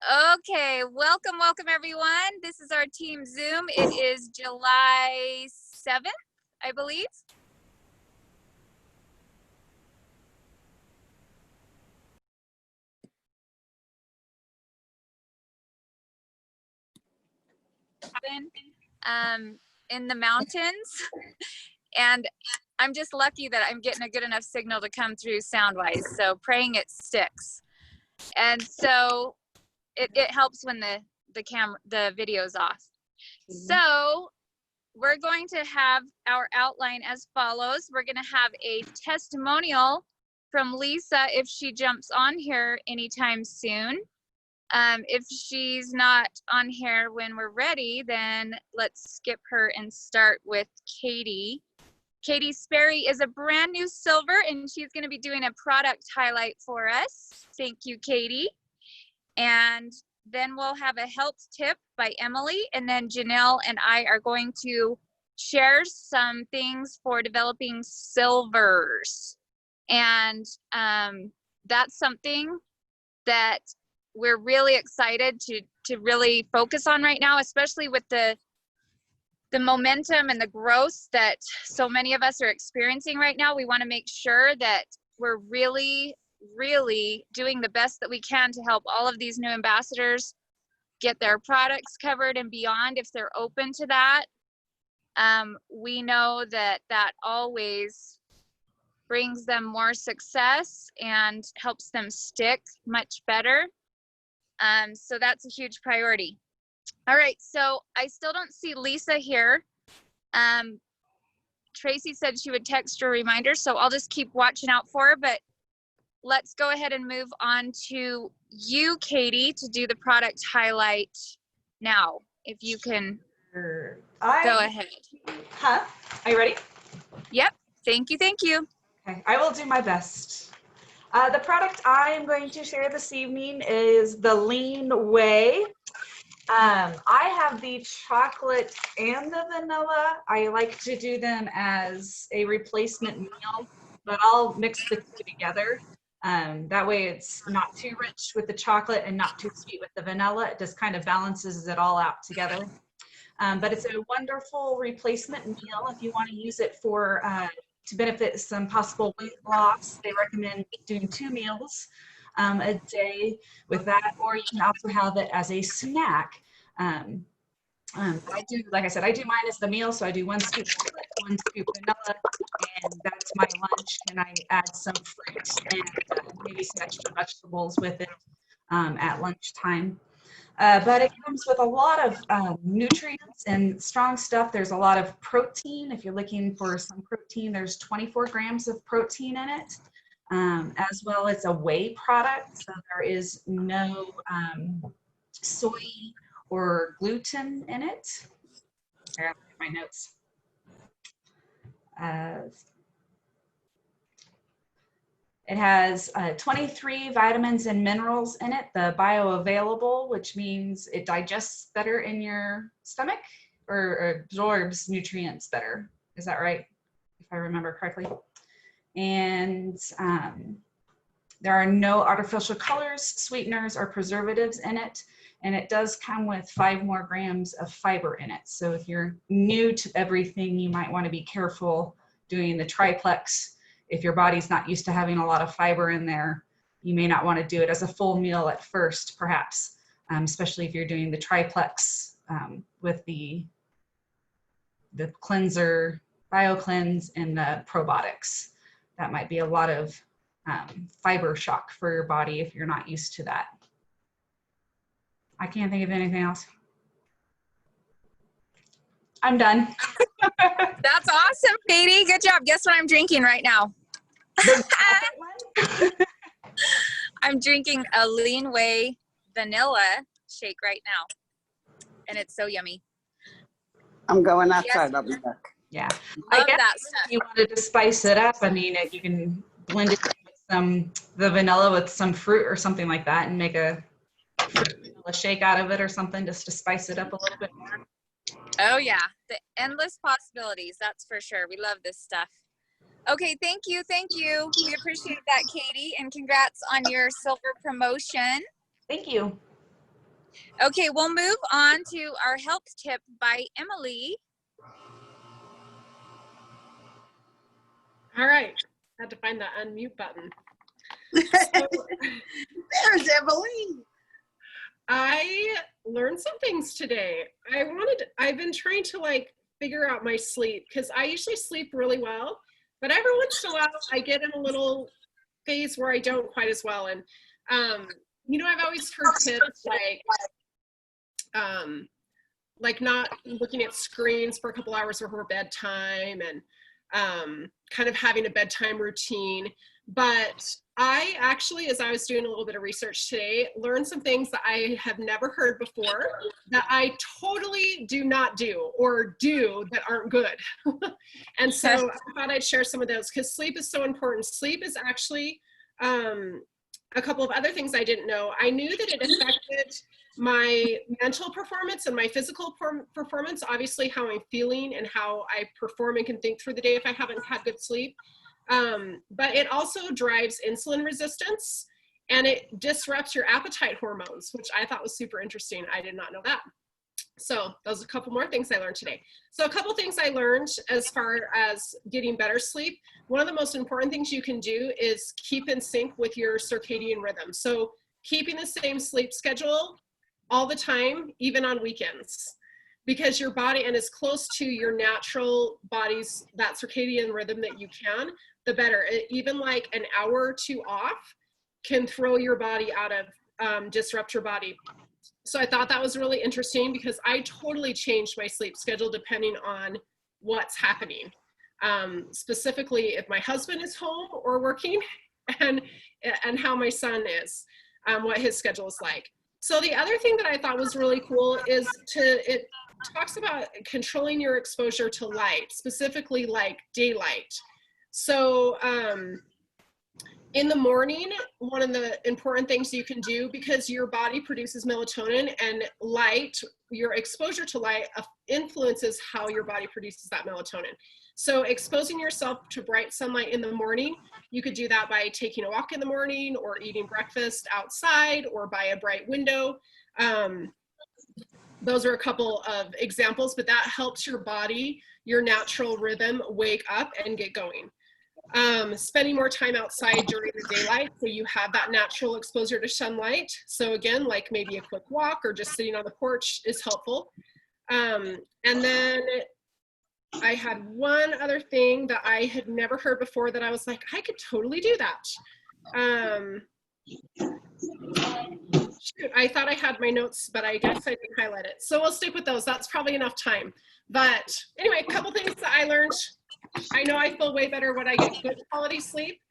Okay, welcome everyone. This is our team Zoom. It is July 7th, I believe. In the mountains, and I'm just lucky that I'm getting a good enough signal to come through sound-wise, so praying it sticks. And so it helps when the video's off. So we're going to have our outline as follows. We're going to have a testimonial from Lisa if she jumps on here anytime soon. If she's not on here when we're ready, then let's skip her and start with Katie. Katie Sperry is a brand new silver, and she's going to be doing a product highlight for us. Thank you, Katie. And then we'll have a health tip by Emily, and then Janelle and I are going to share some things for developing silvers. And that's something that we're really excited to really focus on right now, especially with the momentum and the growth that so many of us are experiencing right now. We want to make sure that we're really doing the best that we can to help all of these new ambassadors get their products covered and beyond if they're open to that. We know that always brings them more success and helps them stick much better. So that's a huge priority. All right, so I still don't see Lisa here. Tracy said she would text her a reminder, so I'll just keep watching out for her, but let's go ahead and move on to you, Katie, to do the product highlight now, if you can go ahead. Huh? Are you ready? Yep, thank you. Okay, I will do my best. The product I am going to share this evening is the Lean Whey. I have the chocolate and the vanilla. I like to do them as a replacement meal, but I'll mix the two together. That way it's not too rich with the chocolate and not too sweet with the vanilla. It just kind of balances it all out together. But it's a wonderful replacement meal if you want to use it for to benefit some possible weight loss. They recommend doing 2 meals a day with that, or you can also have it as a snack. I do, like I said, I do mine as the meal, so I do 1 scoop chocolate, 1 scoop vanilla, and that's my lunch. And I add some fruit and maybe some extra vegetables with it at lunchtime. But it comes with a lot of nutrients and strong stuff. There's a lot of protein. If you're looking for some protein, there's 24 grams of protein in it, as well as a whey product. So there is no soy or gluten in it. Here, I'll look at my notes. It has 23 vitamins and minerals in it, the bioavailable, which means it digests better in your stomach or absorbs nutrients better. Is that right? If I remember correctly. And there are no artificial colors, sweeteners, or preservatives in it. And it does come with 5 more grams of fiber in it. So if you're new to everything, you might want to be careful doing the triplex. If your body's not used to having a lot of fiber in there, you may not want to do it as a full meal at first, perhaps, especially if you're doing the triplex with the cleanser, BioCleanse, and the probiotics. That might be a lot of fiber shock for your body if you're not used to that. I can't think of anything else. I'm done. That's awesome, Katie. Good job. Guess what I'm drinking right now? I'm drinking a Lean Whey vanilla shake right now, and it's so yummy. I'm going outside. I'll be back. Yeah, love that stuff. If you wanted to spice it up, I mean, you can blend it with the vanilla with some fruit or something like that, and make a vanilla shake out of it or something, just to spice it up a little bit more. Oh yeah, the endless possibilities, that's for sure. We love this stuff. Okay, thank you. We appreciate that, Katie, and congrats on your silver promotion. Thank you. Okay, we'll move on to our health tip by Emily. All right, had to find that unmute button. So, There's Emily. I learned some things today. I've been trying to like figure out my sleep because I usually sleep really well, but every once in a while I get in a little phase where I don't quite as well. And, I've always heard tips like not looking at screens for a couple hours before bedtime and kind of having a bedtime routine. But I actually, as I was doing a little bit of research today, learned some things that I have never heard before that I totally do not do or do that aren't good. And so I thought I'd share some of those because sleep is so important. Sleep is actually a couple of other things I didn't know. I knew that it affected my mental performance and my physical performance, obviously how I'm feeling and how I perform and can think through the day if I haven't had good sleep. But it also drives insulin resistance and it disrupts your appetite hormones, which I thought was super interesting. I did not know that. So those are a couple more things I learned today. So a couple things I learned as far as getting better sleep. One of the most important things you can do is keep in sync with your circadian rhythm. So keeping the same sleep schedule all the time, even on weekends, because your body, and as close to your natural body's, that circadian rhythm that you can, the better. Even like an hour or two off can throw your body out of, disrupt your body. So I thought that was really interesting because I totally changed my sleep schedule depending on what's happening. Specifically if my husband is home or working and how my son is, what his schedule is like. So the other thing that I thought was really cool is it talks about controlling your exposure to light, specifically like daylight. So in the morning, one of the important things you can do, because your body produces melatonin and light, your exposure to light influences how your body produces that melatonin. So exposing yourself to bright sunlight in the morning, you could do that by taking a walk in the morning or eating breakfast outside or by a bright window. Those are a couple of examples, but that helps your body, your natural rhythm, wake up and get going. Spending more time outside during the daylight so you have that natural exposure to sunlight. So again, like maybe a quick walk or just sitting on the porch is helpful. And then I had one other thing that I had never heard before that I was like, I could totally do that. Shoot, I thought I had my notes, but I guess I didn't highlight it. So we'll stick with those. That's probably enough time. But anyway, a couple things that I learned. I know I feel way better when I get good quality sleep.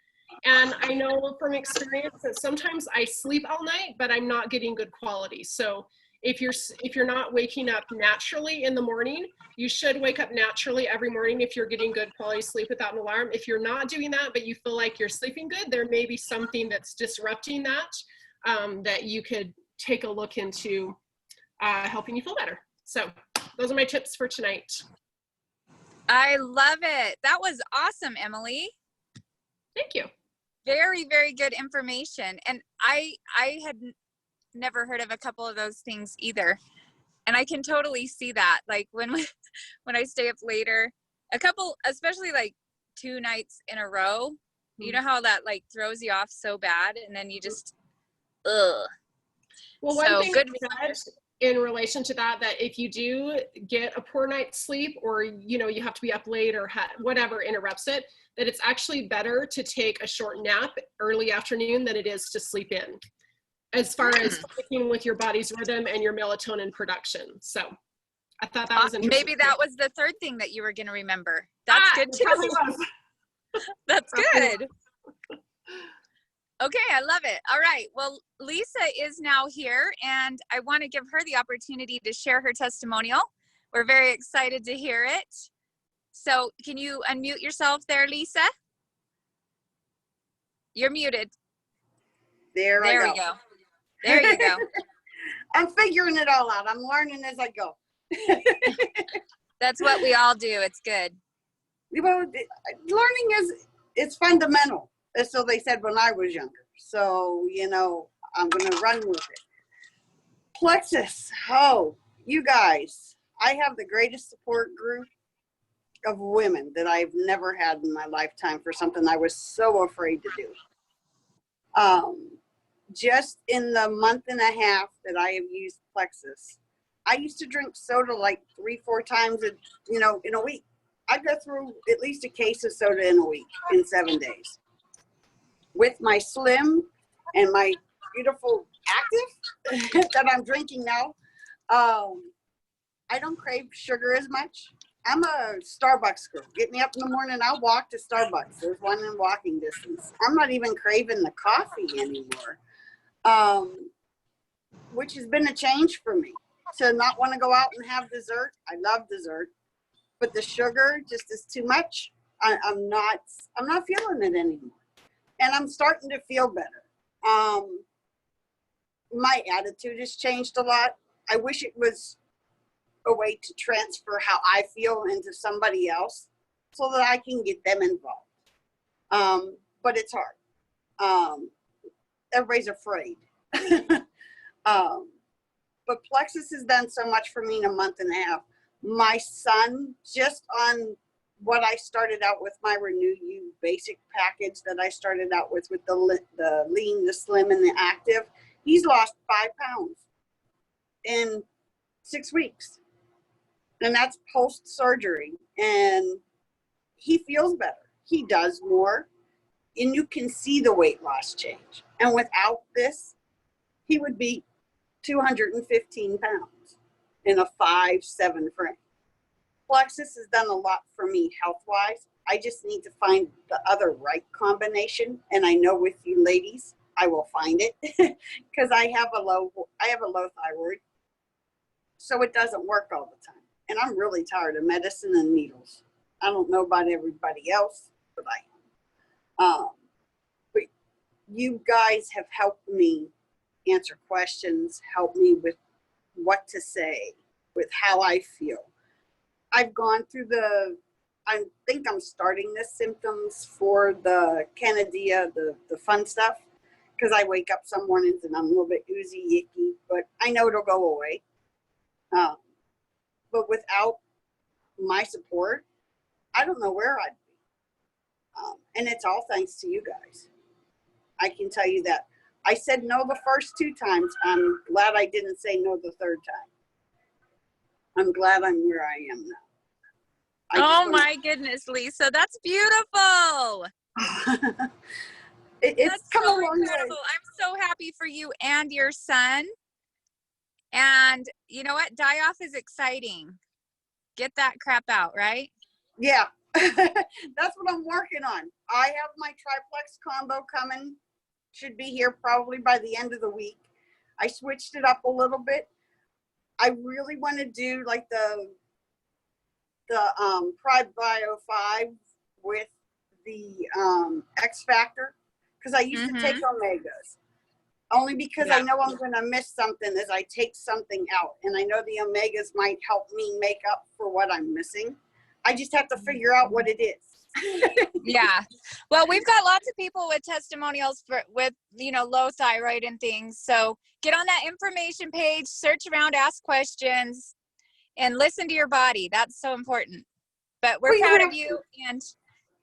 And I know from experience that sometimes I sleep all night, but I'm not getting good quality. So if you're not waking up naturally in the morning, you should wake up naturally every morning if you're getting good quality sleep without an alarm. If you're not doing that, but you feel like you're sleeping good, there may be something that's disrupting that, that you could take a look into helping you feel better. So those are my tips for tonight. I love it. That was awesome, Emily. Thank you. Very, very good information. And I had never heard of a couple of those things either. And I can totally see that. Like when I stay up later, a couple, especially like 2 nights in a row, you know how that like throws you off so bad and then you just, ugh. Well, one thing in relation to that if you do get a poor night's sleep or, you have to be up late or whatever interrupts it, that it's actually better to take a short nap early afternoon than it is to sleep in, as far as sticking with your body's rhythm and your melatonin production. So I thought that was interesting. Maybe that was the third thing that you were going to remember. That's good too. That's good. Okay, I love it. All right. Well, Lisa is now here, and I want to give her the opportunity to share her testimonial. We're very excited to hear it. So can you unmute yourself there, Lisa? You're muted. There we go. There you go. I'm figuring it all out. I'm learning as I go. That's what we all do. It's good. Learning it's fundamental. So they said when I was younger. So, I'm going to run with it. Plexus. Oh, you guys, I have the greatest support group of women that I've never had in my lifetime for something I was so afraid to do. Just in the month and a half that I have used Plexus, I used to drink soda like 3-4 times, in a week. I'd go through at least a case of soda in a week in 7 days. With my Slim and my beautiful Active that I'm drinking now, I don't crave sugar as much. I'm a Starbucks girl. Get me up in the morning, I'll walk to Starbucks. There's one in walking distance. I'm not even craving the coffee anymore, which has been a change for me. To not want to go out and have dessert. I love dessert, but the sugar just is too much. I'm not feeling it anymore, and I'm starting to feel better. My attitude has changed a lot. I wish it was a way to transfer how I feel into somebody else so that I can get them involved. But it's hard. Everybody's afraid. But Plexus has done so much for me in a month and a half. My son, just on what I started out with, my Renew You basic package that I started out with the lean, the slim, and the active, he's lost 5 pounds in 6 weeks. And that's post-surgery. And he feels better. He does more. And you can see the weight loss change. And without this, he would be 215 pounds in a 5'7" frame. Plexus has done a lot for me health-wise. I just need to find the other right combination. And I know with you ladies, I will find it because I have a low thyroid. So it doesn't work all the time. And I'm really tired of medicine and needles. I don't know about everybody else, but I am. But you guys have helped me answer questions, help me with what to say, with how I feel. I've gone through I think I'm starting the symptoms for the Candida, the fun stuff, because I wake up some mornings and I'm a little bit oozy, icky, but I know it'll go away. But without my support, I don't know where I'd be. And it's all thanks to you guys. I can tell you that. I said no the first 2 times. I'm glad I didn't say no the 3rd time. I'm glad I'm where I am now. Oh my goodness, Lisa, that's beautiful. It's That's come so a long incredible. way. I'm so happy for you and your son. And you know what? Die off is exciting. Get that crap out, right? Yeah, that's what I'm working on. I have my triplex combo coming. Should be here probably by the end of the week. I switched it up a little bit. I really want to do like the Pride Bio 5 with the X Factor, because I used to take Omegas. Only because I know I'm going to miss something as I take something out. And I know the Omegas might help me make up for what I'm missing. I just have to figure out what it is. Yeah. Well, we've got lots of people with testimonials with low thyroid and things. So get on that information page, search around, ask questions, and listen to your body. That's so important. But we're proud of you, and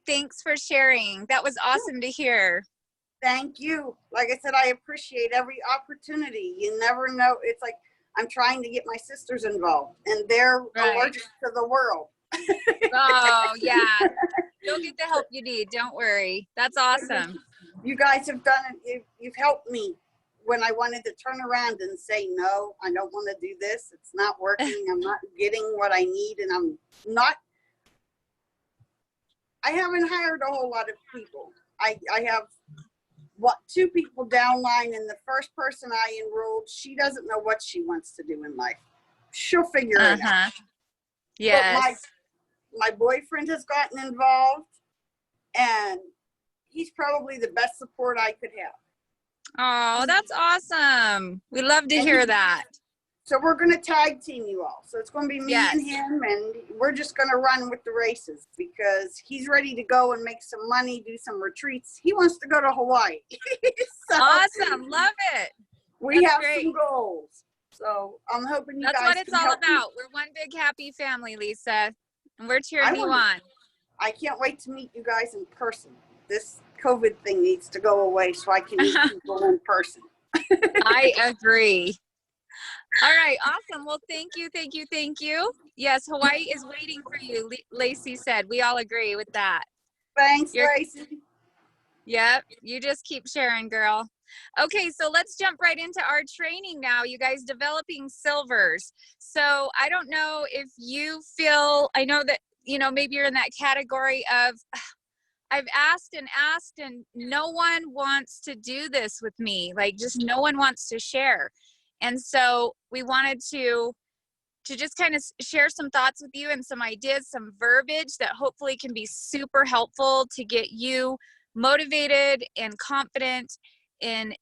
thanks for sharing. That was awesome to hear. Thank you. Like I said, I appreciate every opportunity. You never know. It's like I'm trying to get my sisters involved, and they're allergic to the world. Oh, yeah. You'll get the help you need. Don't worry. That's awesome. You guys have done it. You've helped me when I wanted to turn around and say, no, I don't want to do this. It's not working. I'm not getting what I need. And I haven't hired a whole lot of people. I have 2 people downline, and the first person I enrolled, she doesn't know what she wants to do in life. She'll figure it out. Yes. But my boyfriend has gotten involved, and he's probably the best support I could have. Oh, that's awesome. We love to hear that. So we're going to tag team you all. So it's going to be me and him, and we're just going to run with the races because he's ready to go and make some money, do some retreats. He wants to go to Hawaii. So awesome. Love it. We have some goals. So I'm hoping you That's guys what it's can all help me. about. We're one big happy family, Lisa. And we're cheering you on. I can't wait to meet you guys in person. This COVID thing needs to go away so I can meet people in person. I agree. All right, awesome. Well, thank you, thank you, thank you. Yes, Hawaii is waiting for you, Lacey said. We all agree with that. Thanks, Lacey. Yep, you just keep sharing, girl. Okay, so let's jump right into our training now. You guys developing silvers. So I don't know if you feel, I know that, you know, maybe you're in that category of, I've asked and no one wants to do this with me. Like, just no one wants to share. And so we wanted to just kind of share some thoughts with you and some ideas, some verbiage that hopefully can be super helpful to get you motivated and confident in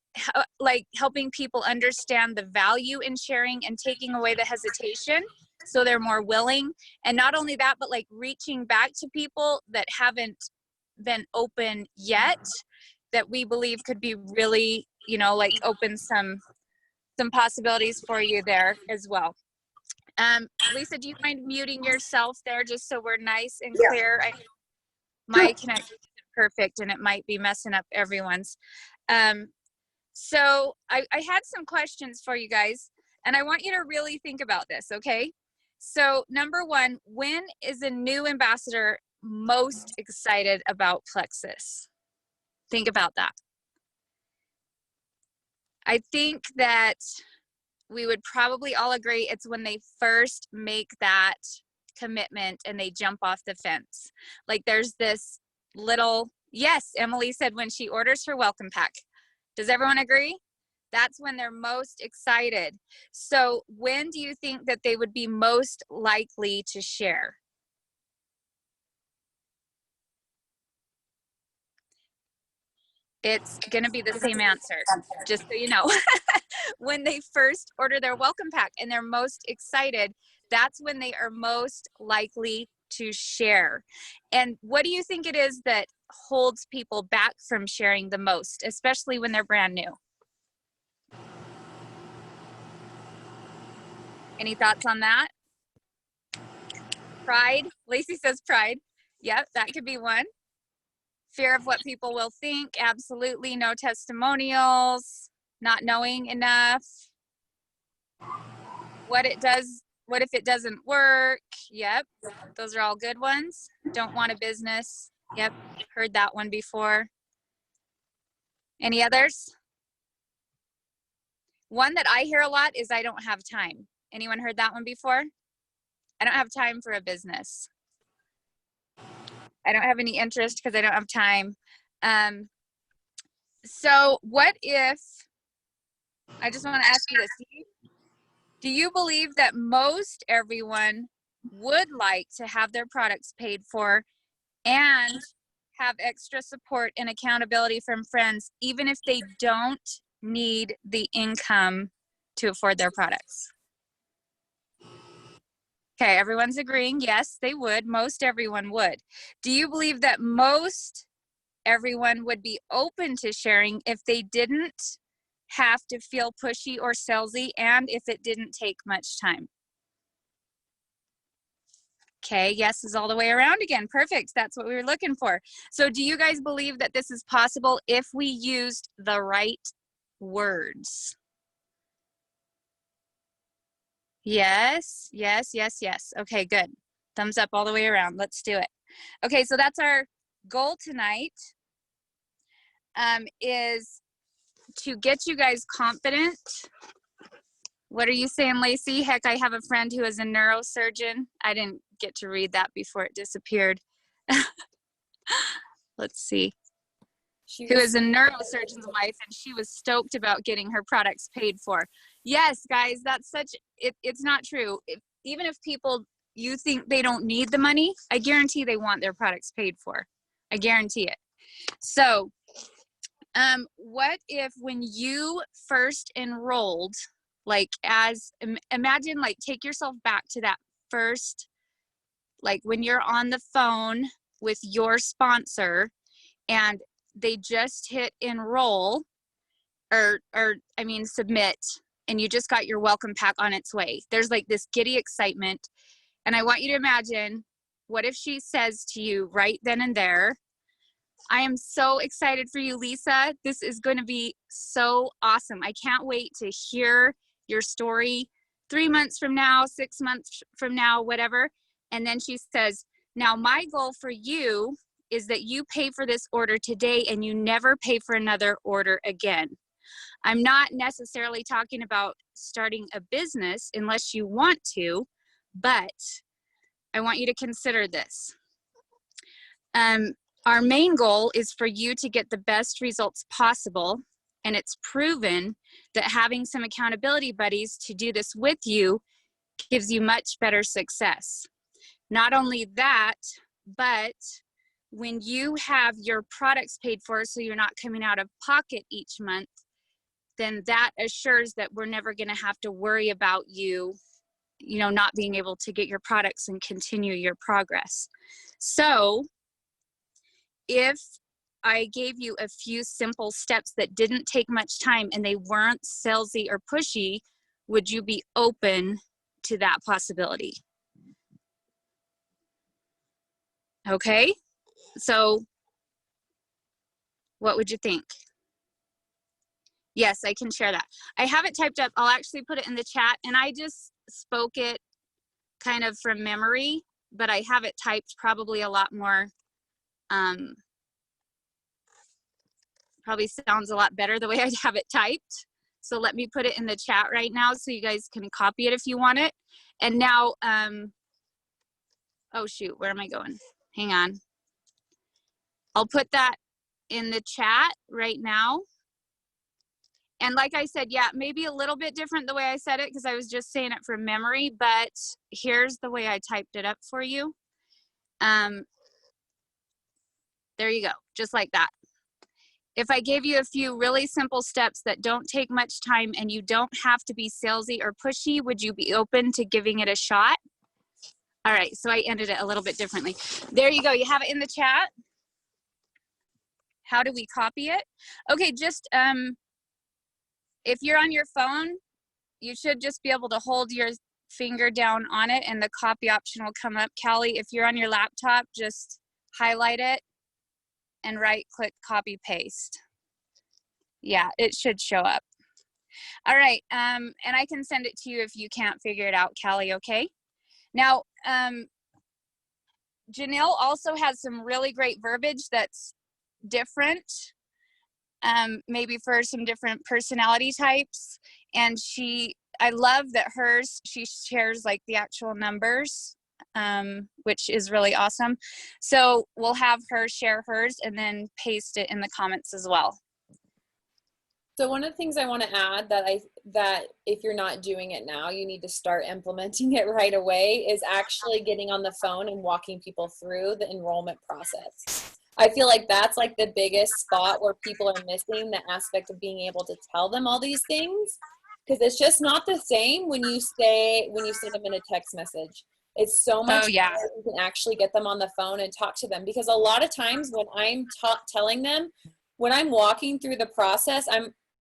like helping people understand the value in sharing and taking away the hesitation so they're more willing. And not only that, but like reaching back to people that haven't been open yet, that we believe could be really, you know, like open some possibilities for you there as well. Lisa, do you mind muting yourself there just so we're nice and clear? My connection isn't perfect and it might be messing up everyone's. So I had some questions for you guys and I want you to really think about this, okay? So number one, when is a new ambassador most excited about Plexus? Think about that. I think that we would probably all agree it's when they first make that commitment and they jump off the fence. Like there's this little, yes, Emily said when she orders her welcome pack. Does everyone agree? That's when they're most excited. So when do you think that they would be most likely to share? It's going to be the same answer, just so you know. When they first order their welcome pack and they're most excited, that's when they are most likely to share. And what do you think it is that holds people back from sharing the most, especially when they're brand new? Any thoughts on that? Pride? Lacey says pride. Yep, that could be one. Fear of what people will think. Absolutely. No testimonials. Not knowing enough. What if it doesn't work? Yep. Those are all good ones. Don't want a business. Yep. Heard that one before. Any others? One that I hear a lot is I don't have time. Anyone heard that one before? I don't have time for a business. I don't have any interest because I don't have time. So what if, I just want to ask you this. Do you believe that most everyone would like to have their products paid for and have extra support and accountability from friends, even if they don't need the income to afford their products? Okay, everyone's agreeing. Yes, they would. Most everyone would. Do you believe that most everyone would be open to sharing if they didn't have to feel pushy or salesy and if it didn't take much time? Okay, yes is all the way around again. Perfect. That's what we were looking for. So do you guys believe that this is possible if we used the right words? Yes, yes, yes, yes. Okay, good. Thumbs up all the way around. Let's do it. Okay, so that's our goal tonight, is to get you guys confident. What are you saying, Lacey? Heck, I have a friend who is a neurosurgeon. I didn't get to read that before it disappeared. Let's see. Who is a neurosurgeon's wife, and she was stoked about getting her products paid for. Yes, guys, that's such, it's not true. Even if people, you think they don't need the money, I guarantee they want their products paid for. I guarantee it. So, what if when you first enrolled, like imagine, like take yourself back to that first, like when you're on the phone with your sponsor and they just hit enroll or I mean submit, and you just got your welcome pack on its way. There's like this giddy excitement. And I want you to imagine, what if she says to you right then and there, I am so excited for you, Lisa. This is going to be so awesome. I can't wait to hear your story 3 months from now, 6 months from now, whatever. And then she says, now my goal for you is that you pay for this order today and you never pay for another order again. I'm not necessarily talking about starting a business unless you want to, but I want you to consider this. Our main goal is for you to get the best results possible, and it's proven that having some accountability buddies to do this with you gives you much better success. Not only that, but when you have your products paid for so you're not coming out of pocket each month, then that assures that we're never going to have to worry about you not being able to get your products and continue your progress. So if I gave you a few simple steps that didn't take much time and they weren't salesy or pushy, would you be open to that possibility? Okay, so what would you think? Yes, I can share that. I have it typed up. I'll actually put it in the chat, and I just spoke it kind of from memory, but I have it typed probably a lot more, probably sounds a lot better the way I have it typed. So let me put it in the chat right now so you guys can copy it if you want it. And now, oh shoot, where am I going? Hang on. I'll put that in the chat right now. And like I said, yeah, maybe a little bit different the way I said it because I was just saying it from memory, but here's the way I typed it up for you. There you go, just like that. If I gave you a few really simple steps that don't take much time and you don't have to be salesy or pushy, would you be open to giving it a shot? All right, so I ended it a little bit differently. There you go, you have it in the chat. How do we copy it? Okay, just, if you're on your phone, you should just be able to hold your finger down on it and the copy option will come up. Callie, if you're on your laptop, just highlight it and right click copy paste. Yeah, it should show up. All right, and I can send it to you if you can't figure it out, Callie, okay? Now, Janelle also has some really great verbiage that's different. Maybe for some different personality types. And I love that hers, she shares like the actual numbers, which is really awesome. So we'll have her share hers and then paste it in the comments as well. So one of the things I want to add that if you're not doing it now, you need to start implementing it right away, is actually getting on the phone and walking people through the enrollment process. I feel like that's like the biggest spot where people are missing the aspect of being able to tell them all these things, because it's just not the same when you send them in a text message. It's so much better you can actually get them on the phone and talk to them, because a lot of times when I'm telling them, when I'm walking through the process,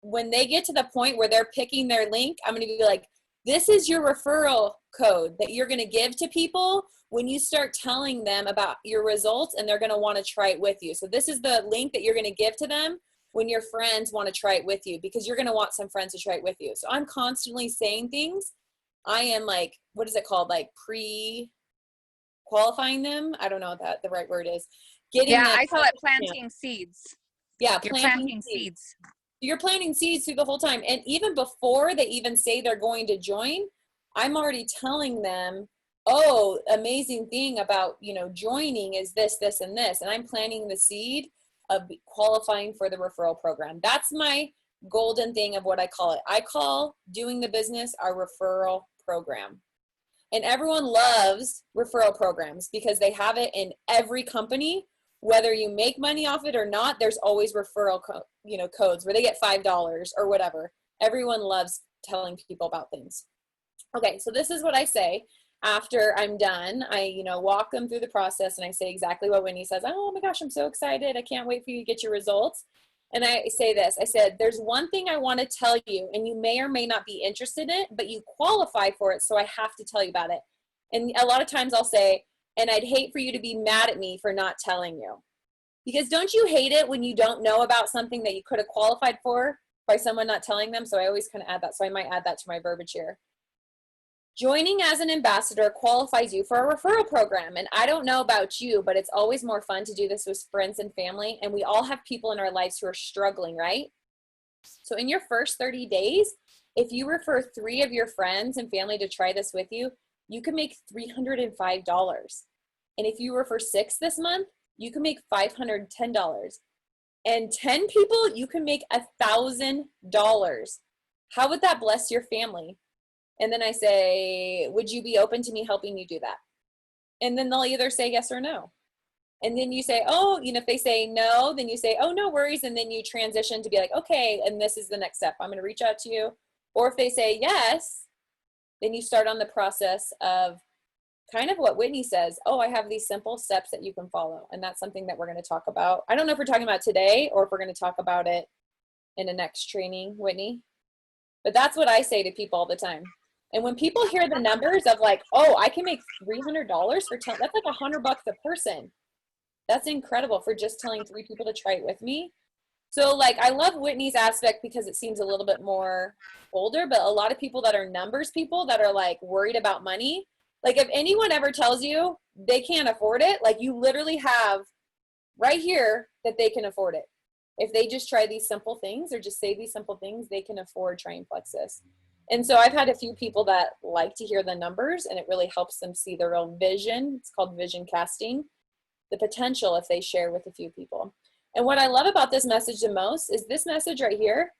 when they get to the point where they're picking their link, I'm going to be like, this is your referral code that you're going to give to people when you start telling them about your results, and they're going to want to try it with you. So this is the link that you're going to give to them when your friends want to try it with you, because you're going to want some friends to try it with you. So I'm constantly saying things. I am like, what is it called? Like pre-qualifying them. I don't know what the right word is. I call it planting seeds. Yeah, you're planting seeds. You're planting seeds through the whole time. And even before they even say they're going to join, I'm already telling them, oh, amazing thing about, joining is this, this, and this. And I'm planting the seed of qualifying for the referral program. That's my golden thing of what I call it. I call doing the business our referral program. And everyone loves referral programs because they have it in every company. Whether you make money off it or not, there's always referral codes where they get $5 or whatever. Everyone loves telling people about things. Okay, so this is what I say after I'm done. I walk them through the process and I say exactly what Winnie says. Oh my gosh, I'm so excited. I can't wait for you to get your results. And I say this, I said, there's one thing I want to tell you, and you may or may not be interested in it, but you qualify for it, so I have to tell you about it. And a lot of times I'll say, and I'd hate for you to be mad at me for not telling you. Because don't you hate it when you don't know about something that you could have qualified for by someone not telling them? So I always kind of add that. So I might add that to my verbiage here. Joining as an ambassador qualifies you for a referral program. And I don't know about you, but it's always more fun to do this with friends and family. And we all have people in our lives who are struggling, right? So in your first 30 days, if you refer 3 of your friends and family to try this with you, you can make $305. And if you refer 6 this month, you can make $510. And 10 people, you can make $1,000. How would that bless your family? And then I say, would you be open to me helping you do that? And then they'll either say yes or no. And then you say, oh, if they say no, then you say, oh, no worries. And then you transition to be like, okay, and this is the next step. I'm going to reach out to you. Or if they say yes, then you start on the process of kind of what Whitney says. Oh, I have these simple steps that you can follow. And that's something that we're going to talk about. I don't know if we're talking about today or if we're going to talk about it in the next training, Whitney. But that's what I say to people all the time. And when people hear the numbers of like, oh, I can make $300 for 10, that's like $100 a person. That's incredible for just telling 3 people to try it with me. So like, I love Whitney's aspect because it seems a little bit more older, but a lot of people that are numbers people that are like worried about money, like if anyone ever tells you they can't afford it, like you literally have right here that they can afford it. If they just try these simple things or just say these simple things, they can afford trying Plexus. And so I've had a few people that like to hear the numbers and it really helps them see their own vision. It's called vision casting, the potential if they share with a few people. And what I love about this message the most is this message right here.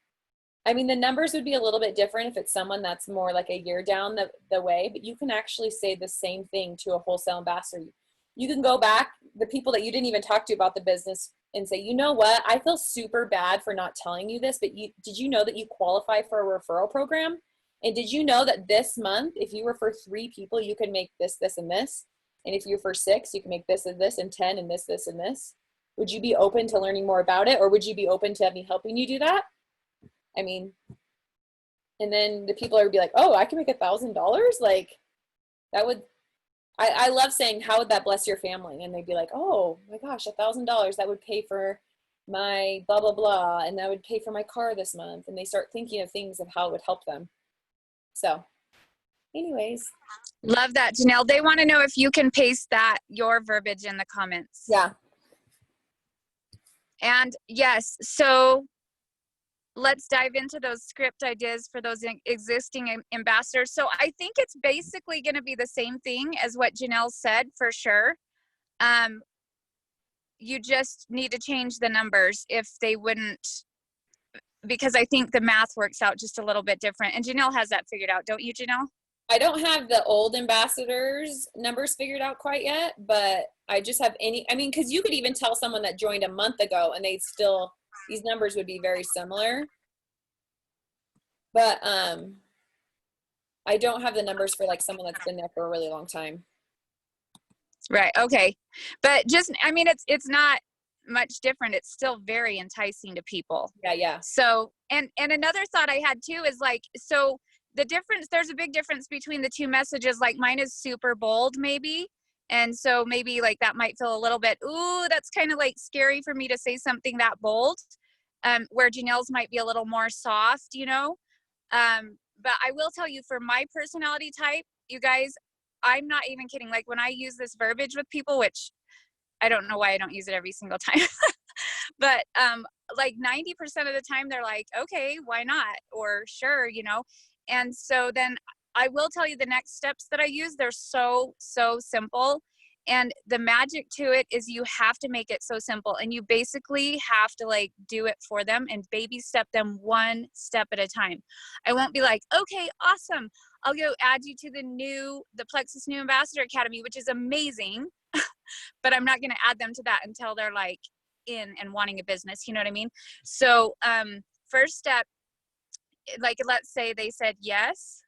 I mean, the numbers would be a little bit different if it's someone that's more like a year down the way, but you can actually say the same thing to a wholesale ambassador. You can go back, the people that you didn't even talk to about the business, and say, you know what, I feel super bad for not telling you this, but did you know that you qualify for a referral program? And did you know that this month, if you refer 3 people, you can make this, this, and this? And if you refer 6, you can make this and this, and 10 and this, this, and this. Would you be open to learning more about it? Or would you be open to me helping you do that? I mean, and then the people would be like, oh, I can make $1,000? Like that would, I love saying, how would that bless your family? And they'd be like, oh my gosh, $1,000, that would pay for my blah, blah, blah. And that would pay for my car this month. And they start thinking of things of how it would help them. So anyways. Love that, Janelle. They want to know if you can paste your verbiage in the comments. Yeah. And yes, so let's dive into those script ideas for those existing ambassadors. So I think it's basically going to be the same thing as what Janelle said for sure. You just need to change the numbers if they wouldn't, because I think the math works out just a little bit different. And Janelle has that figured out, don't you, Janelle? I don't have the old ambassadors numbers figured out quite yet, but I just have because you could even tell someone that joined a month ago and these numbers would be very similar. But I don't have the numbers for like someone that's been there for a really long time. Right. Okay. But just, it's not much different. It's still very enticing to people. Yeah. So, and another thought I had too is like, so the difference, there's a big difference between the 2 messages. Like mine is super bold maybe. And so maybe like that might feel a little bit, ooh, that's kind of like scary for me to say something that bold, where Janelle's might be a little more soft, but I will tell you for my personality type, you guys, I'm not even kidding. Like when I use this verbiage with people, which I don't know why I don't use it every single time, but like 90% of the time they're like, okay, why not? Or sure, And so then I will tell you the next steps that I use, they're so, so simple. And the magic to it is you have to make it so simple, and you basically have to like do it for them and baby step them 1 step at a time. I won't be like, okay, awesome, I'll go add you to the Plexus New Ambassador Academy, which is amazing, but I'm not going to add them to that until they're like in and wanting a business. You know what I mean? So first step, like let's say they said yes.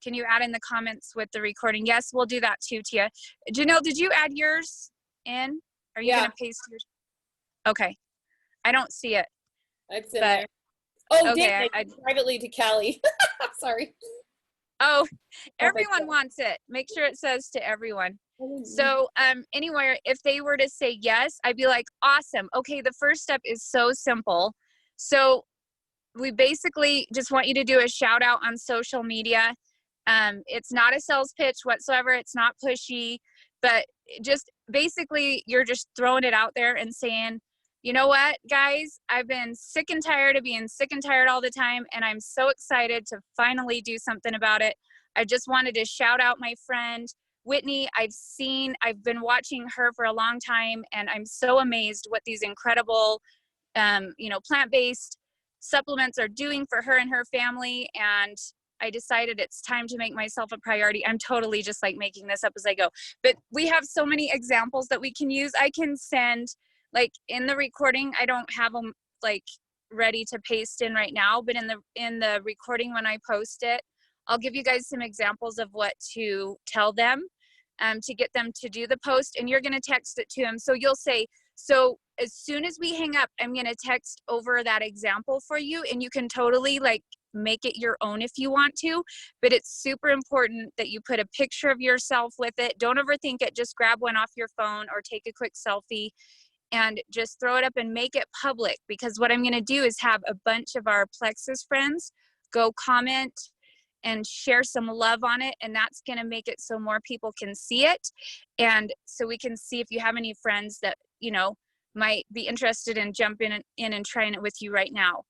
Can you add in the comments with the recording? Yes, we'll do that too, Tia. Janelle, did you add yours in? Are you going to paste yours? Okay. I don't see it. It's in But there. Oh, okay, damn it. Privately to Kelly. Sorry. oh, my everyone God. wants it. Make sure it says to everyone. So, So anywhere, if they were to say yes, I'd be like, awesome. Okay, the first step is so simple. So we basically just want you to do a shout out on social media. It's not a sales pitch whatsoever. It's not pushy, but just basically you're just throwing it out there and saying, you know what, guys, I've been sick and tired of being sick and tired all the time, and I'm so excited to finally do something about it. I just wanted to shout out my friend Whitney. I've been watching her for a long time, and I'm so amazed what these incredible, plant-based supplements are doing for her and her family. And I decided it's time to make myself a priority. I'm totally just like making this up as I go. But we have so many examples that we can use. I can send, like in the recording, I don't have them like ready to paste in right now, but in the recording when I post it, I'll give you guys some examples of what to tell them to get them to do the post, and you're going to text it to them. So you'll say, so as soon as we hang up, I'm going to text over that example for you, and you can totally like make it your own if you want to, but it's super important that you put a picture of yourself with it. Don't overthink it. Just grab one off your phone or take a quick selfie and just throw it up and make it public, because what I'm going to do is have a bunch of our Plexus friends go comment and share some love on it, and that's going to make it so more people can see it. And so we can see if you have any friends that might be interested in jumping in and trying it with you right now.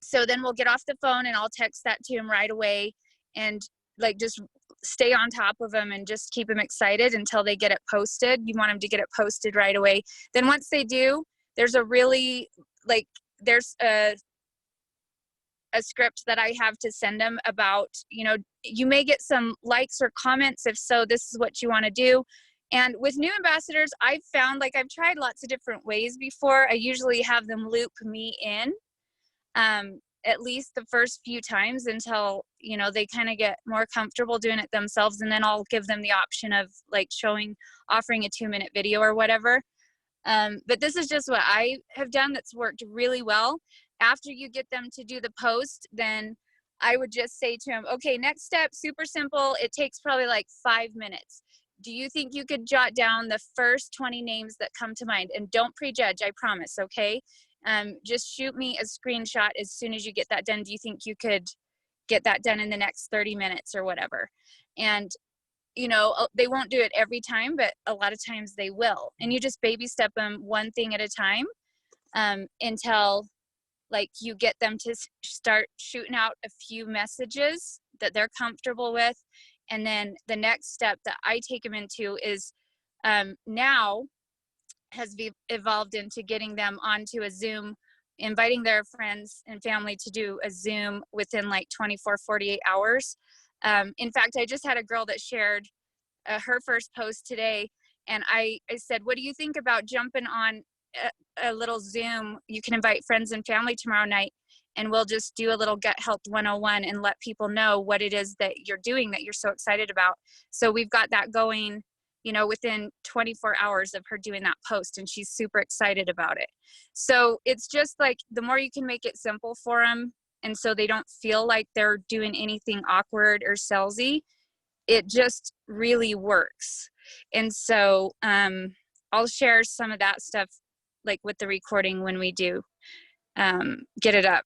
So then we'll get off the phone and I'll text that to him right away, and like just stay on top of them and just keep them excited until they get it posted. You want them to get it posted right away. Then once they do, there's a script that I have to send them about, you may get some likes or comments. If so, this is what you want to do. And with new ambassadors, I've found, like, I've tried lots of different ways before. I usually have them loop me in at least the first few times until, they kind of get more comfortable doing it themselves. And then I'll give them the option of like offering a 2-minute video or whatever. But this is just what I have done that's worked really well. After you get them to do the post, then I would just say to them, okay, next step, super simple. It takes probably like 5 minutes. Do you think you could jot down the first 20 names that come to mind? And don't prejudge, I promise, okay? Just shoot me a screenshot as soon as you get that done. Do you think you could get that done in the next 30 minutes or whatever? And they won't do it every time, but a lot of times they will. And you just baby step them one thing at a time until like you get them to start shooting out a few messages that they're comfortable with. And then the next step that I take them into is now has evolved into getting them onto a Zoom, inviting their friends and family to do a Zoom within like 24, 48 hours. In fact, I just had a girl that shared her first post today, and I said, what do you think about jumping on a little Zoom? You can invite friends and family tomorrow night, and we'll just do a little Gut Health 101 and let people know what it is that you're doing that you're so excited about. So we've got that going, within 24 hours of her doing that post, and she's super excited about it. So it's just like the more you can make it simple for them, and so they don't feel like they're doing anything awkward or salesy, it just really works. And so I'll share some of that stuff like with the recording when we do get it up.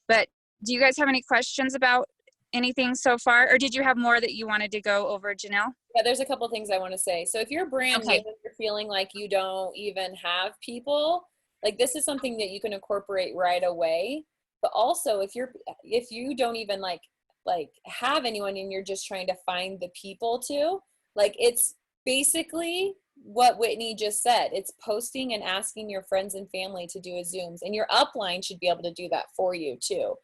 But do you guys have any questions about anything so far? Or did you have more that you wanted to go over, Janelle? Yeah, there's a couple things I want to say. So if you're brand new, Okay. if you're feeling like you don't even have people, like this is something that you can incorporate right away. But also if you don't even like have anyone and you're just trying to find the people to, like, it's basically what Whitney just said. It's posting and asking your friends and family to do a Zooms, and your upline should be able to do that for you too.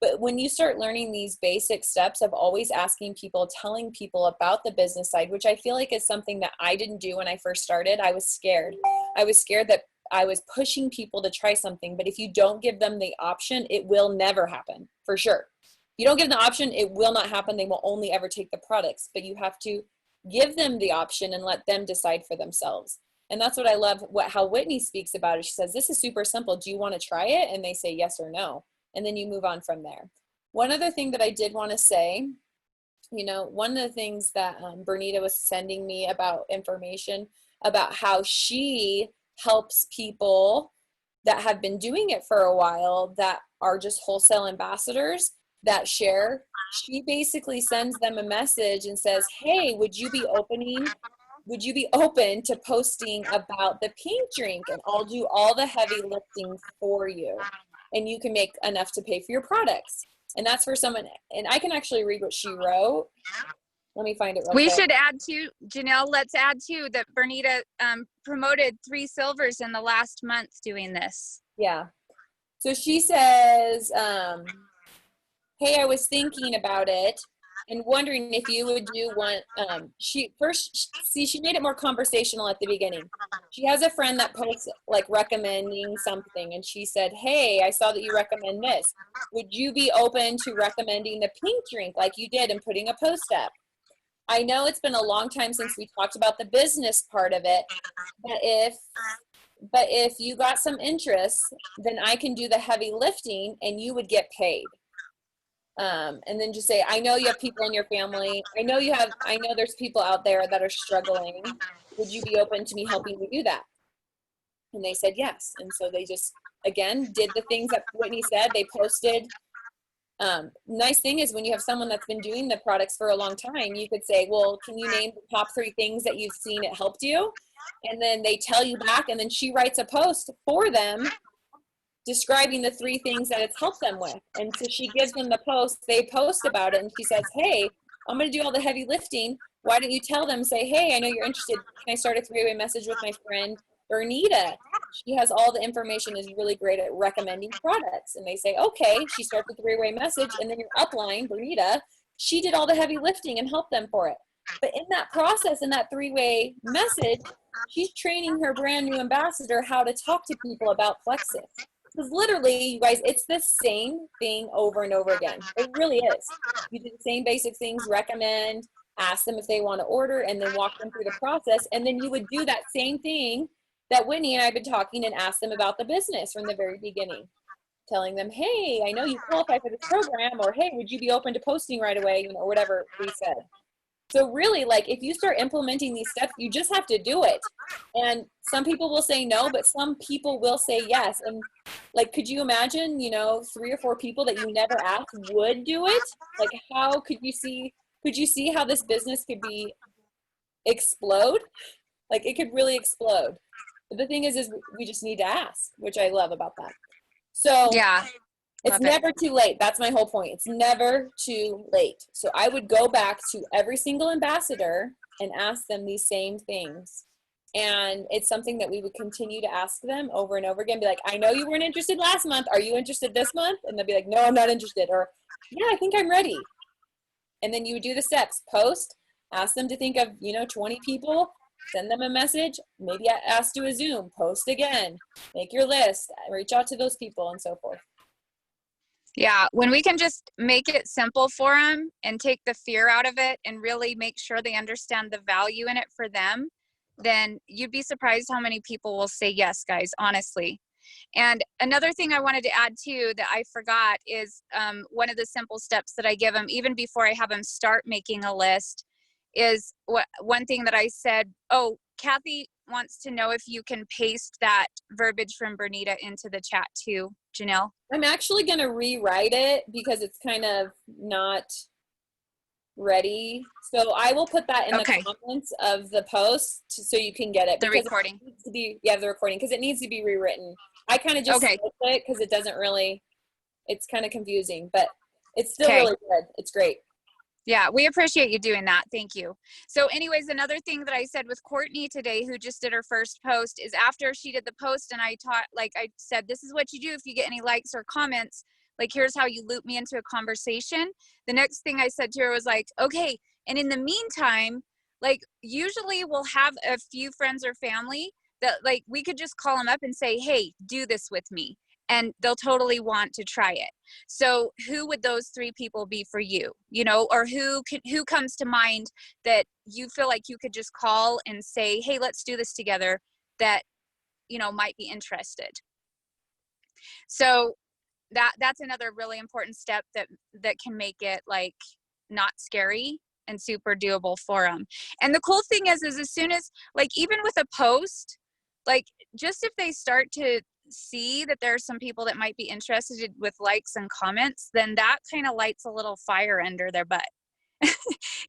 But when you start learning these basic steps of always asking people, telling people about the business side, which I feel like is something that I didn't do when I first started, I was scared. I was scared that I was pushing people to try something, but if you don't give them the option, it will never happen, for sure. If you don't give them the option, it will not happen. They will only ever take the products, but you have to give them the option and let them decide for themselves. And that's what I love, how Whitney speaks about it. She says, this is super simple. Do you want to try it? And they say yes or no. And then you move on from there. One other thing that I did want to say, you know, one of the things that Bernita was sending me about information about how she helps people that have been doing it for a while that are just wholesale ambassadors that share. She basically sends them a message and says, hey, would you be open to posting about the pink drink, and I'll do all the heavy lifting for you, and you can make enough to pay for your products. And that's for someone, and I can actually read what she wrote. Let me find it real We quick. should add to, Janelle, let's add to that Bernita promoted 3 silvers in the last month doing this. Yeah. So she says, hey, I was thinking about it and wondering if you would do one. She made it more conversational at the beginning. She has a friend that posts like recommending something, and she said, hey, I saw that you recommend this. Would you be open to recommending the pink drink like you did and putting a post up? I know it's been a long time since we talked about the business part of it, but if you got some interest, then I can do the heavy lifting and you would get paid. And then just say, I know you have people in your family. I know there's people out there that are struggling. Would you be open to me helping you do that? And they said yes. And so they just, again, did the things that Whitney said. They posted. Nice thing is when you have someone that's been doing the products for a long time, you could say, well, can you name the top 3 things that you've seen it helped you? And then they tell you back, and then she writes a post for them describing the 3 things that it's helped them with. And so she gives them the post, they post about it, and she says, hey, I'm going to do all the heavy lifting. Why don't you tell them, say, hey, I know you're interested. Can I start a 3-way message with my friend Bernita? She has all the information, is really great at recommending products. And they say, okay, she starts a 3-way message, and then your upline, Bernita, she did all the heavy lifting and helped them for it. But in that process, in that 3-way message, she's training her brand new ambassador how to talk to people about Plexus. Because literally, you guys, it's the same thing over and over again. It really is. You do the same basic things, recommend, ask them if they want to order, and then walk them through the process. And then you would do that same thing that Whitney and I have been talking, and ask them about the business from the very beginning. Telling them, hey, I know you qualify for this program, or hey, would you be open to posting right away, you know, or whatever we said. So really, like, if you start implementing these steps, you just have to do it. And some people will say no, but some people will say yes. And like, could you imagine, you know, 3 or 4 people that you never asked would do it? Like, how could you see how this business could explode? Like, it could really explode. But the thing is we just need to ask, which I love about that. So Yeah. it's never too late. That's my whole point. It's never too late. So I would go back to every single ambassador and ask them these same things. And it's something that we would continue to ask them over and over again. Be like, I know you weren't interested last month. Are you interested this month? And they'll be like, no, I'm not interested. Or, yeah, I think I'm ready. And then you would do the steps. Post, ask them to think of, 20 people. Send them a message, maybe ask to a Zoom, post again, make your list, reach out to those people, and so forth. Yeah, when we can just make it simple for them and take the fear out of it and really make sure they understand the value in it for them, then you'd be surprised how many people will say yes, guys, honestly. And another thing I wanted to add too that I forgot is one of the simple steps that I give them even before I have them start making a list is one thing that I said, oh, Kathy wants to know if you can paste that verbiage from Bernita into the chat too, Janelle. I'm actually going to rewrite it because it's kind of not ready. So I will put that in the comments of the post so you can get it. The recording. It needs to be, the recording, because it needs to be rewritten. I kind of just skip it because it doesn't really, it's kind of confusing, but it's still really good. It's great. Yeah, we appreciate you doing that. Thank you. So anyways, another thing that I said with Courtney today, who just did her first post, is after she did the post and I said, this is what you do if you get any likes or comments, like, here's how you loop me into a conversation. The next thing I said to her was like, okay, and in the meantime, like, usually we'll have a few friends or family that, like, we could just call them up and say, hey, do this with me. And they'll totally want to try it. So who would those 3 people be for you? Or who comes to mind that you feel like you could just call and say, hey, let's do this together. that, you know, might be interested. So that's another really important step that can make it like not scary and super doable for them. And the cool thing is as soon as, like, even with a post, like, just if they start to see that there are some people that might be interested with likes and comments, then that kind of lights a little fire under their butt.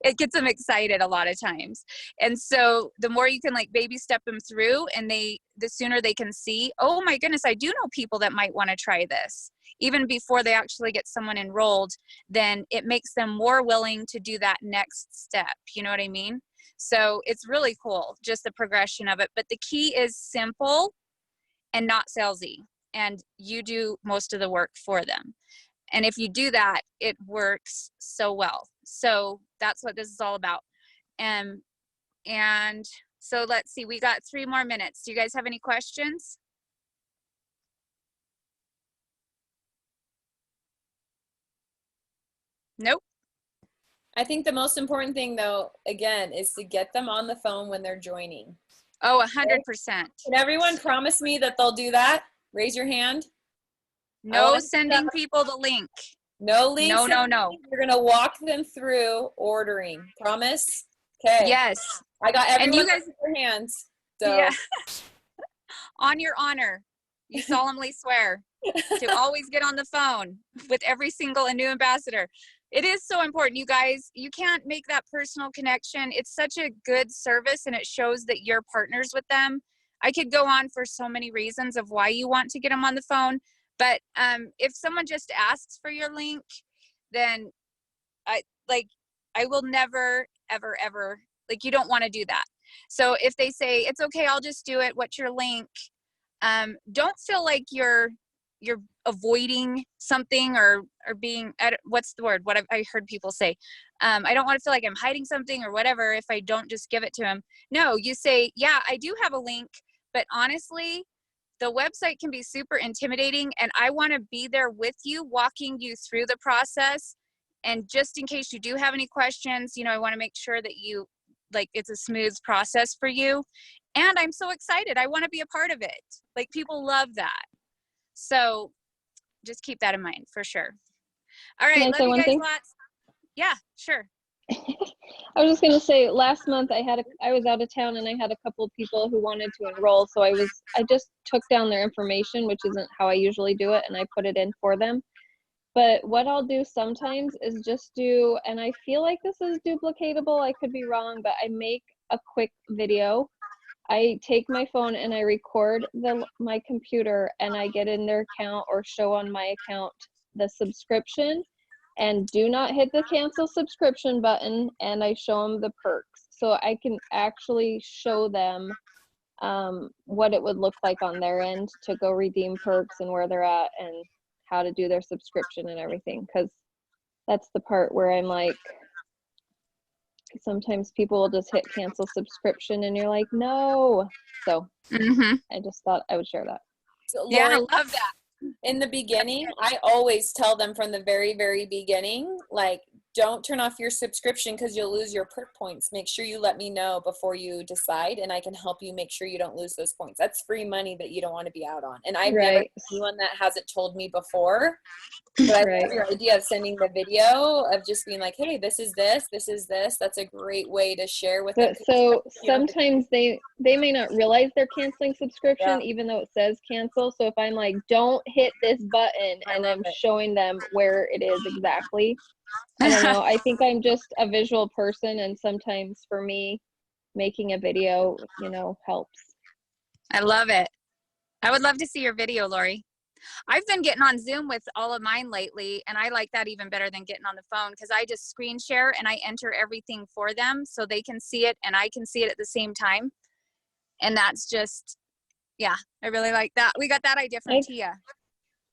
It gets them excited a lot of times. And so the more you can like baby step them through, and the sooner they can see, oh my goodness, I do know people that might want to try this, even before they actually get someone enrolled, then it makes them more willing to do that next step. You know what I mean? So it's really cool, just the progression of it. But the key is simple and not salesy, and you do most of the work for them. And if you do that, it works so well. So that's what this is all about. And so let's see, we got 3 more minutes. Do you guys have any questions? Nope. I think the most important thing, though, again, is to get them on the phone when they're joining. Oh, 100%. Can everyone promise me that they'll do that? Raise your hand. No sending people the link. No links. No. You're going to walk them through ordering. Promise? Okay. Yes. I got everyone And you guys, with their hands. So. yeah. On your honor, you solemnly swear to always get on the phone with every single new ambassador. It is so important, you guys. You can't make that personal connection. It's such a good service, and it shows that you're partners with them. I could go on for so many reasons of why you want to get them on the phone. But if someone just asks for your link, then I will never, ever, ever, like, you don't want to do that. So if they say, it's okay, I'll just do it, what's your link? Don't feel like you're avoiding something or being, what's the word? What I heard people say. I don't want to feel like I'm hiding something or whatever if I don't just give it to them. No, you say, yeah, I do have a link, but honestly, the website can be super intimidating, and I want to be there with you, walking you through the process. And just in case you do have any questions, you know, I want to make sure that you, like, it's a smooth process for you. And I'm so excited. I want to be a part of it. Like, people love that. So just keep that in mind for sure. All right. Can I Love say you one guys thing? lots. Yeah, sure. I was just gonna say, last month I was out of town and I had a couple of people who wanted to enroll, so I just took down their information, which isn't how I usually do it, and I put it in for them. But what I'll do sometimes is just do, and I feel like this is duplicatable, I could be wrong, but I make a quick video. I take my phone and I record my computer, and I get in their account or show on my account the subscription, and do not hit the cancel subscription button, and I show them the perks. So I can actually show them what it would look like on their end to go redeem perks and where they're at and how to do their subscription and everything. Because that's the part where I'm like, sometimes people will just hit cancel subscription and you're like, no. So I just thought I would share that. So, Yeah, I Lori, love that. in the beginning, I always tell them from the very, very beginning, like, don't turn off your subscription because you'll lose your perk points. Make sure you let me know before you decide, and I can help you make sure you don't lose those points. That's free money that you don't want to be out on. And I've never had anyone that hasn't told me before. But I love your idea of sending the video of just being like, hey, this is this, this is this. That's a great way to share with them. So sometimes they may not realize they're canceling subscription, even though it says cancel. So if I'm like, don't hit this button, and I'm showing them where it is exactly. I don't know. I think I'm just a visual person, and sometimes for me, making a video, you know, helps. I love it. I would love to see your video, Lori. I've been getting on Zoom with all of mine lately, and I like that even better than getting on the phone, because I just screen share and I enter everything for them so they can see it and I can see it at the same time. And that's just, yeah, I really like that. We got that idea from Tia.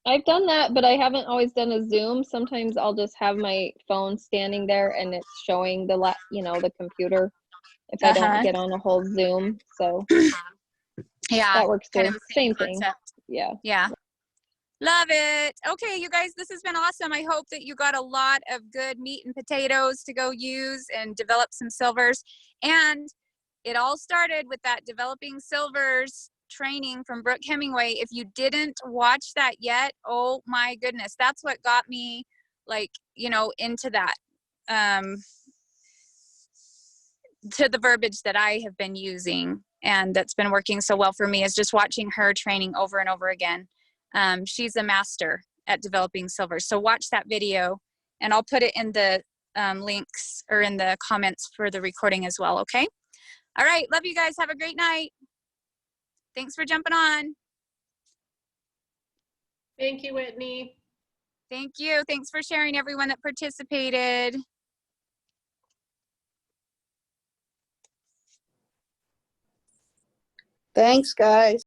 I've done that, but I haven't always done a Zoom. Sometimes I'll just have my phone standing there and it's showing the the computer if I don't get on a whole Zoom. So yeah, that works too. Kind of same thing. Yeah. Yeah. Love it. Okay, you guys, this has been awesome. I hope that you got a lot of good meat and potatoes to go use and develop some silvers. And it all started with that Developing Silvers training from Brooke Hemingway. If you didn't watch that yet, oh my goodness, that's what got me, like, you know, into that, to the verbiage that I have been using and that's been working so well for me, is just watching her training over and over again. She's a master at Developing Silvers. So watch that video, and I'll put it in the links or in the comments for the recording as well. Okay. All right. Love you guys. Have a great night. Thanks for jumping on. Thank you, Whitney. Thank you. Thanks for sharing, everyone that participated. Thanks, guys.